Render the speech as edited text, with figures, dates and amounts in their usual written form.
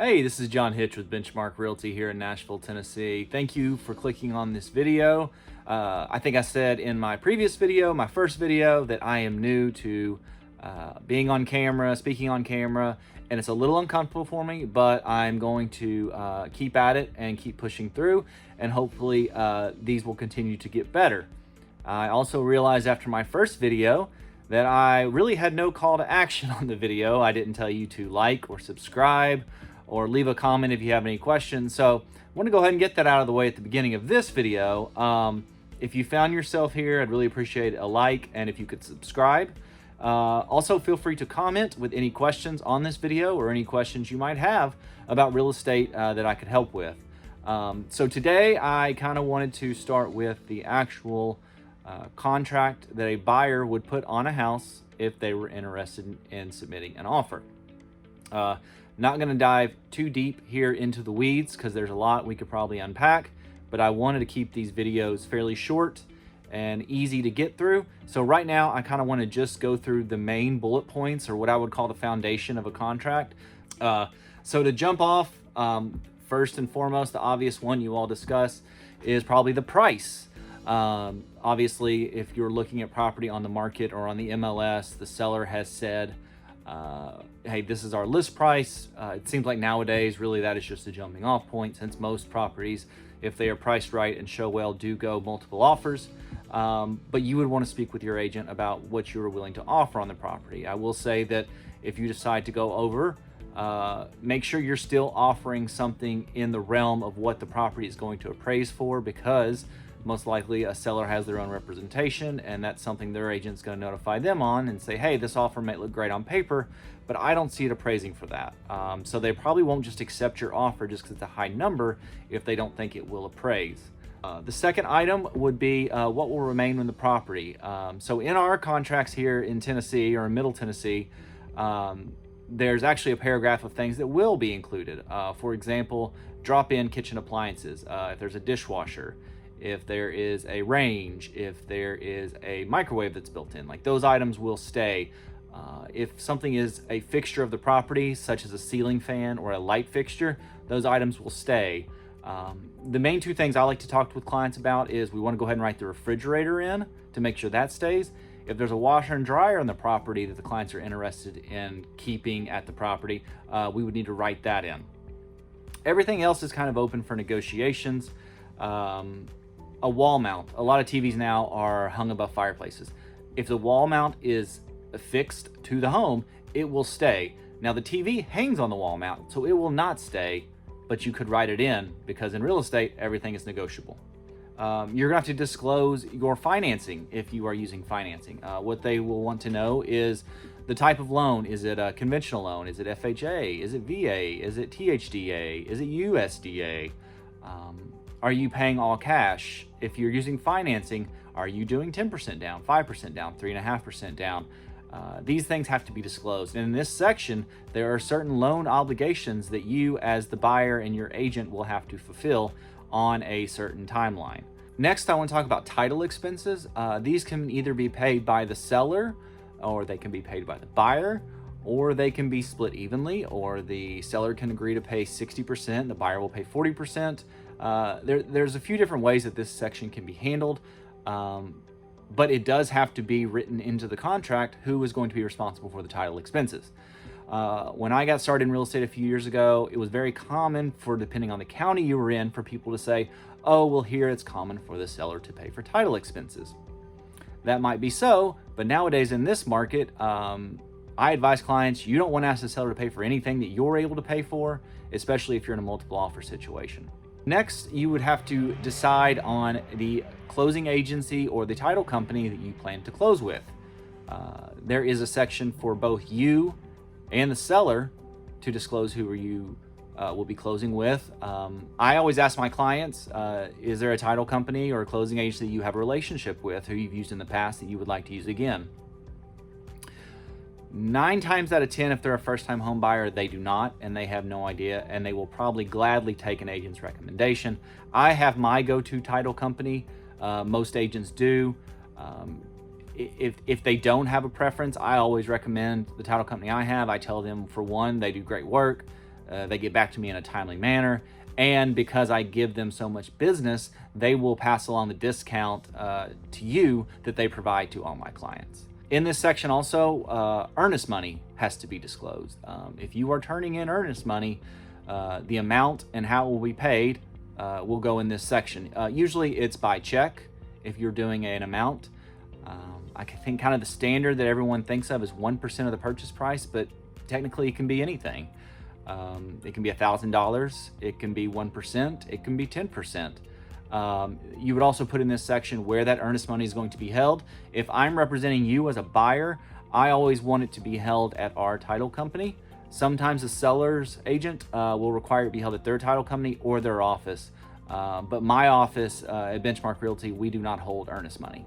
Hey, this is John Hitch with Benchmark Realty here in Nashville, Tennessee. Thank you for clicking on this video. I think I said in my previous video, my first video, that I am new to being on camera, speaking on camera, and it's a little uncomfortable for me, but I'm going to keep at it and keep pushing through, and hopefully these will continue to get better. I also realized after my first video that I really had no call to action on the video. I didn't tell you to like or subscribe or leave a comment if you have any questions. So I want to go ahead and get that out of the way at the beginning of this video. If you found yourself here, I'd really appreciate a like, and if you could subscribe. Also, feel free to comment with any questions on this video or any questions you might have about real estate that I could help with. So today I kind of wanted to start with the actual contract that a buyer would put on a house if they were interested in submitting an offer. Not going to dive too deep here into the weeds because there's a lot we could probably unpack, but I wanted to keep these videos fairly short and easy to get through. So right now I kind of want to just go through the main bullet points, or what I would call the foundation of a contract. So to jump off, first and foremost, the obvious one you all discuss is probably the price. Obviously, if you're looking at property on the market or on the MLS, the seller has said, hey, this is our list price. It seems like nowadays, really, that is just a jumping off point, since most properties, if they are priced right and show well, do go multiple offers. But you would want to speak with your agent about what you are willing to offer on the property. I will say that if you decide to go over, make sure you're still offering something in the realm of what the property is going to appraise for, because most likely a seller has their own representation, and that's something their agent's going to notify them on and say, hey, this offer might look great on paper, but I don't see it appraising for that. So they probably won't just accept your offer just because it's a high number if they don't think it will appraise. The second item would be what will remain in the property. So in our contracts here in Tennessee, or in Middle Tennessee, there's actually a paragraph of things that will be included. For example, drop-in kitchen appliances, if there's a dishwasher, if there is a range, if there is a microwave that's built in, like those items will stay. If something is a fixture of the property, such as a ceiling fan or a light fixture, those items will stay. The main two things I like to talk with clients about is we want to go ahead and write the refrigerator in to make sure that stays. If there's a washer and dryer on the property that the clients are interested in keeping at the property, we would need to write that in. Everything else is kind of open for negotiations. A wall mount. A lot of TVs now are hung above fireplaces. If the wall mount is affixed to the home, it will stay. Now the TV hangs on the wall mount, so it will not stay, but you could write it in, because in real estate, everything is negotiable. You're gonna have to disclose your financing if you are using financing. What they will want to know is the type of loan. Is it a conventional loan? Is it FHA? Is it VA? Is it THDA? Is it USDA? Are you paying all cash? If you're using financing, are you doing 10% down, 5% down, 3.5% down? These things have to be disclosed. And in this section, there are certain loan obligations that you as the buyer and your agent will have to fulfill on a certain timeline. Next, I want to talk about title expenses. These can either be paid by the seller, or they can be paid by the buyer, or they can be split evenly, or the seller can agree to pay 60%, the buyer will pay 40%. There's a few different ways that this section can be handled, but it does have to be written into the contract who is going to be responsible for the title expenses. When I got started in real estate a few years ago, it was very common for, depending on the county you were in, for people to say, oh, well, here it's common for the seller to pay for title expenses. That might be so, but nowadays in this market, I advise clients, you don't want to ask the seller to pay for anything that you're able to pay for, especially if you're in a multiple offer situation. Next, you would have to decide on the closing agency or the title company that you plan to close with. There is a section for both you and the seller to disclose who you will be closing with. I always ask my clients, is there a title company or a closing agency that you have a relationship with, who you've used in the past that you would like to use again? 9 times out of 10, if they're a first-time home buyer, they do not, and they have no idea, and they will probably gladly take an agent's recommendation. I have my go-to title company. Most agents do. If they don't have a preference, I always recommend the title company I have. I tell them, for one, they do great work. they get back to me in a timely manner. And because I give them so much business, they will pass along the discount to you that they provide to all my clients. In this section also, earnest money has to be disclosed. If you are turning in earnest money, the amount and how it will be paid will go in this section. Usually it's by check if you're doing an amount. I think kind of the standard that everyone thinks of is 1% of the purchase price, but technically it can be anything. It can be $1,000, it can be 1%, it can be 10%. You would also put in this section where that earnest money is going to be held. If I'm representing you as a buyer, I always want it to be held at our title company. Sometimes the seller's agent will require it to be held at their title company or their office. But my office at Benchmark Realty, we do not hold earnest money.